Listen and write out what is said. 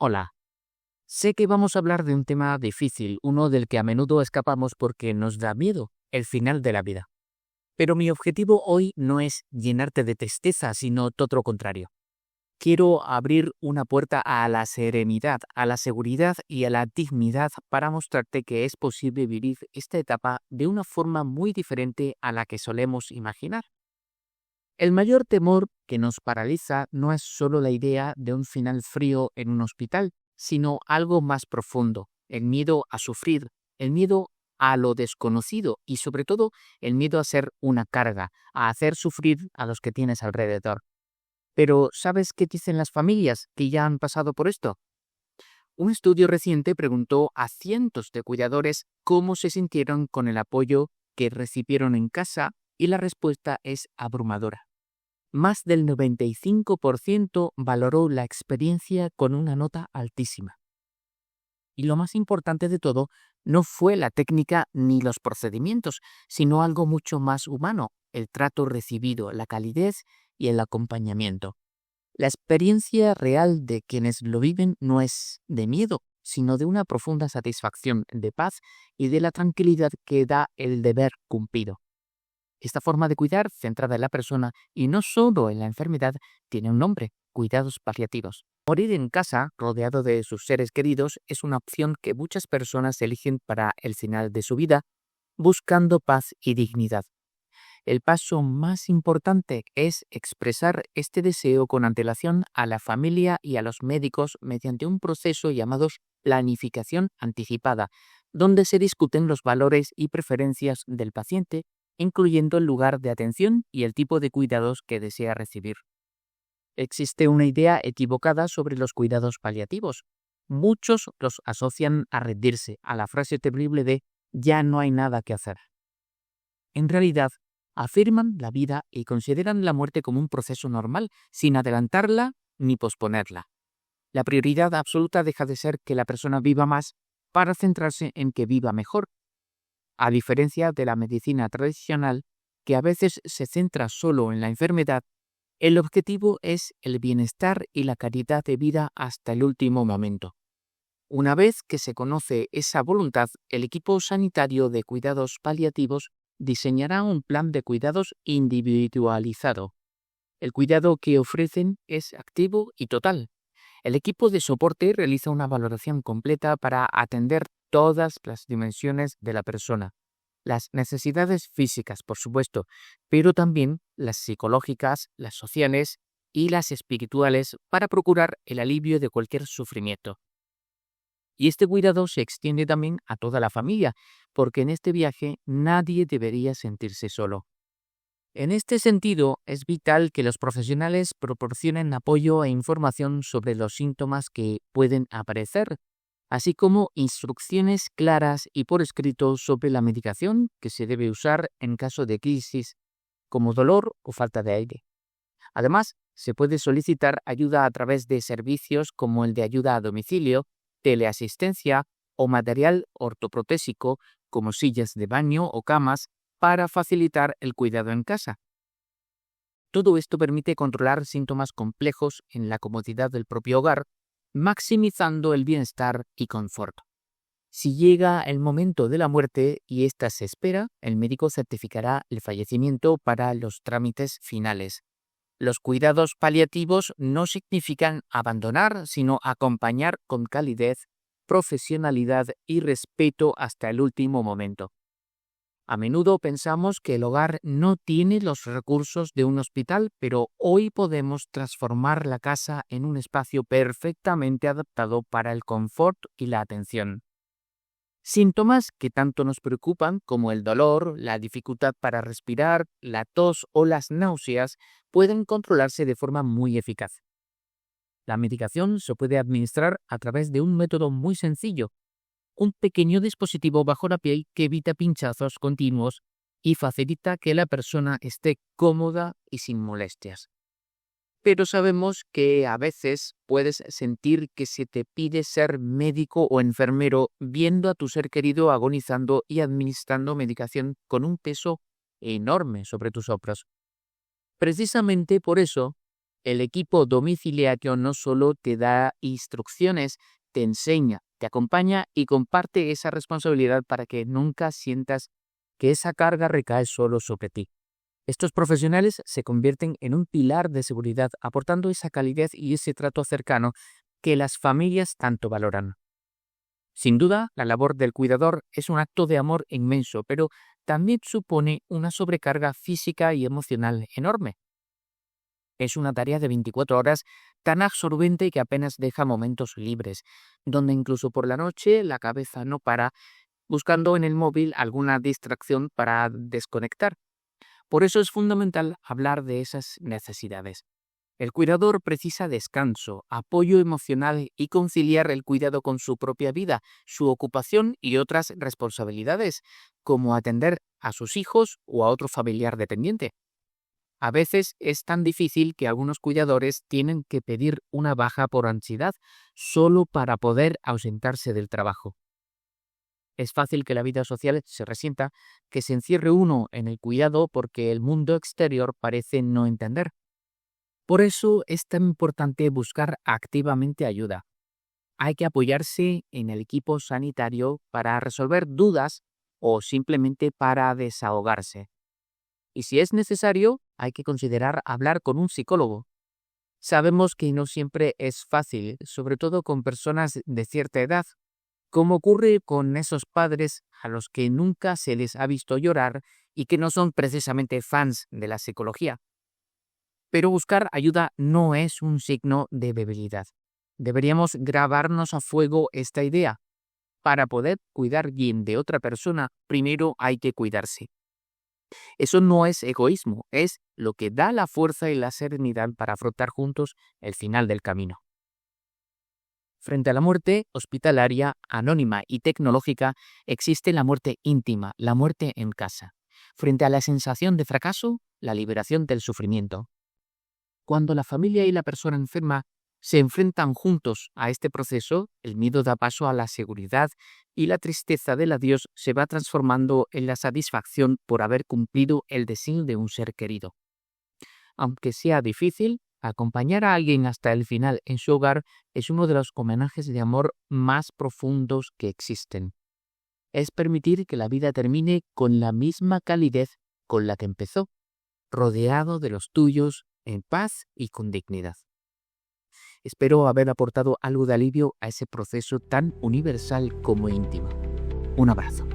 Hola, sé que vamos a hablar de un tema difícil, uno del que a menudo escapamos porque nos da miedo, el final de la vida. Pero mi objetivo hoy no es llenarte de tristeza, sino todo lo contrario. Quiero abrir una puerta a la serenidad, a la seguridad y a la dignidad para mostrarte que es posible vivir esta etapa de una forma muy diferente a la que solemos imaginar. El mayor temor que nos paraliza no es solo la idea de un final frío en un hospital, sino algo más profundo, el miedo a sufrir, el miedo a lo desconocido y sobre todo el miedo a ser una carga, a hacer sufrir a los que tienes alrededor. Pero ¿sabes qué dicen las familias que ya han pasado por esto? Un estudio reciente preguntó a cientos de cuidadores cómo se sintieron con el apoyo que recibieron en casa y la respuesta es abrumadora. Más del 95% valoró la experiencia con una nota altísima. Y lo más importante de todo no fue la técnica ni los procedimientos, sino algo mucho más humano, el trato recibido, la calidez y el acompañamiento. La experiencia real de quienes lo viven no es de miedo, sino de una profunda satisfacción, de paz y de la tranquilidad que da el deber cumplido. Esta forma de cuidar, centrada en la persona y no solo en la enfermedad, tiene un nombre: cuidados paliativos. Morir en casa, rodeado de sus seres queridos, es una opción que muchas personas eligen para el final de su vida, buscando paz y dignidad. El paso más importante es expresar este deseo con antelación a la familia y a los médicos mediante un proceso llamado planificación anticipada, donde se discuten los valores y preferencias del paciente, incluyendo el lugar de atención y el tipo de cuidados que desea recibir. Existe una idea equivocada sobre los cuidados paliativos. Muchos los asocian a rendirse, a la frase terrible de «ya no hay nada que hacer». En realidad, afirman la vida y consideran la muerte como un proceso normal, sin adelantarla ni posponerla. La prioridad absoluta deja de ser que la persona viva más para centrarse en que viva mejor, a diferencia de la medicina tradicional, que a veces se centra solo en la enfermedad. El objetivo es el bienestar y la calidad de vida hasta el último momento. Una vez que se conoce esa voluntad, el equipo sanitario de cuidados paliativos diseñará un plan de cuidados individualizado. El cuidado que ofrecen es activo y total. El equipo de soporte realiza una valoración completa para atender todas las dimensiones de la persona. Las necesidades físicas, por supuesto, pero también las psicológicas, las sociales y las espirituales para procurar el alivio de cualquier sufrimiento. Y este cuidado se extiende también a toda la familia, porque en este viaje nadie debería sentirse solo. En este sentido, es vital que los profesionales proporcionen apoyo e información sobre los síntomas que pueden aparecer, así como instrucciones claras y por escrito sobre la medicación que se debe usar en caso de crisis, como dolor o falta de aire. Además, se puede solicitar ayuda a través de servicios como el de ayuda a domicilio, teleasistencia o material ortoprotésico como sillas de baño o camas para facilitar el cuidado en casa. Todo esto permite controlar síntomas complejos en la comodidad del propio hogar, maximizando el bienestar y confort. Si llega el momento de la muerte y ésta se espera, el médico certificará el fallecimiento para los trámites finales. Los cuidados paliativos no significan abandonar, sino acompañar con calidez, profesionalidad y respeto hasta el último momento. A menudo pensamos que el hogar no tiene los recursos de un hospital, pero hoy podemos transformar la casa en un espacio perfectamente adaptado para el confort y la atención. Síntomas que tanto nos preocupan como el dolor, la dificultad para respirar, la tos o las náuseas pueden controlarse de forma muy eficaz. La medicación se puede administrar a través de un método muy sencillo: un pequeño dispositivo bajo la piel que evita pinchazos continuos y facilita que la persona esté cómoda y sin molestias. Pero sabemos que a veces puedes sentir que se te pide ser médico o enfermero viendo a tu ser querido agonizando y administrando medicación con un peso enorme sobre tus hombros. Precisamente por eso, El equipo domiciliario no solo te da instrucciones, te enseña, te acompaña y comparte esa responsabilidad para que nunca sientas que esa carga recae solo sobre ti. Estos profesionales se convierten en un pilar de seguridad, aportando esa calidez y ese trato cercano que las familias tanto valoran. Sin duda, la labor del cuidador es un acto de amor inmenso, pero también supone una sobrecarga física y emocional enorme. Es una tarea de 24 horas tan absorbente que apenas deja momentos libres, donde incluso por la noche la cabeza no para, buscando en el móvil alguna distracción para desconectar. Por eso es fundamental hablar de esas necesidades. El cuidador precisa descanso, apoyo emocional y conciliar el cuidado con su propia vida, su ocupación y otras responsabilidades, como atender a sus hijos o a otro familiar dependiente. A veces es tan difícil que algunos cuidadores tienen que pedir una baja por ansiedad solo para poder ausentarse del trabajo. Es fácil que la vida social se resienta, que se encierre uno en el cuidado porque el mundo exterior parece no entender. Por eso es tan importante buscar activamente ayuda. Hay que apoyarse en el equipo sanitario para resolver dudas o simplemente para desahogarse. Y si es necesario, hay que considerar hablar con un psicólogo. Sabemos que no siempre es fácil, sobre todo con personas de cierta edad, como ocurre con esos padres a los que nunca se les ha visto llorar y que no son precisamente fans de la psicología. Pero buscar ayuda no es un signo de debilidad. Deberíamos grabarnos a fuego esta idea. Para poder cuidar bien de otra persona, primero hay que cuidarse. Eso no es egoísmo, es lo que da la fuerza y la serenidad para afrontar juntos el final del camino. Frente a la muerte hospitalaria, anónima y tecnológica, existe la muerte íntima, la muerte en casa. Frente a la sensación de fracaso, la liberación del sufrimiento. Cuando la familia y la persona enferma se enfrentan juntos a este proceso, el miedo da paso a la seguridad y la tristeza del adiós se va transformando en la satisfacción por haber cumplido el deseo de un ser querido. Aunque sea difícil, acompañar a alguien hasta el final en su hogar es uno de los homenajes de amor más profundos que existen. Es permitir que la vida termine con la misma calidez con la que empezó, rodeado de los tuyos, en paz y con dignidad. Espero haber aportado algo de alivio a ese proceso tan universal como íntimo. Un abrazo.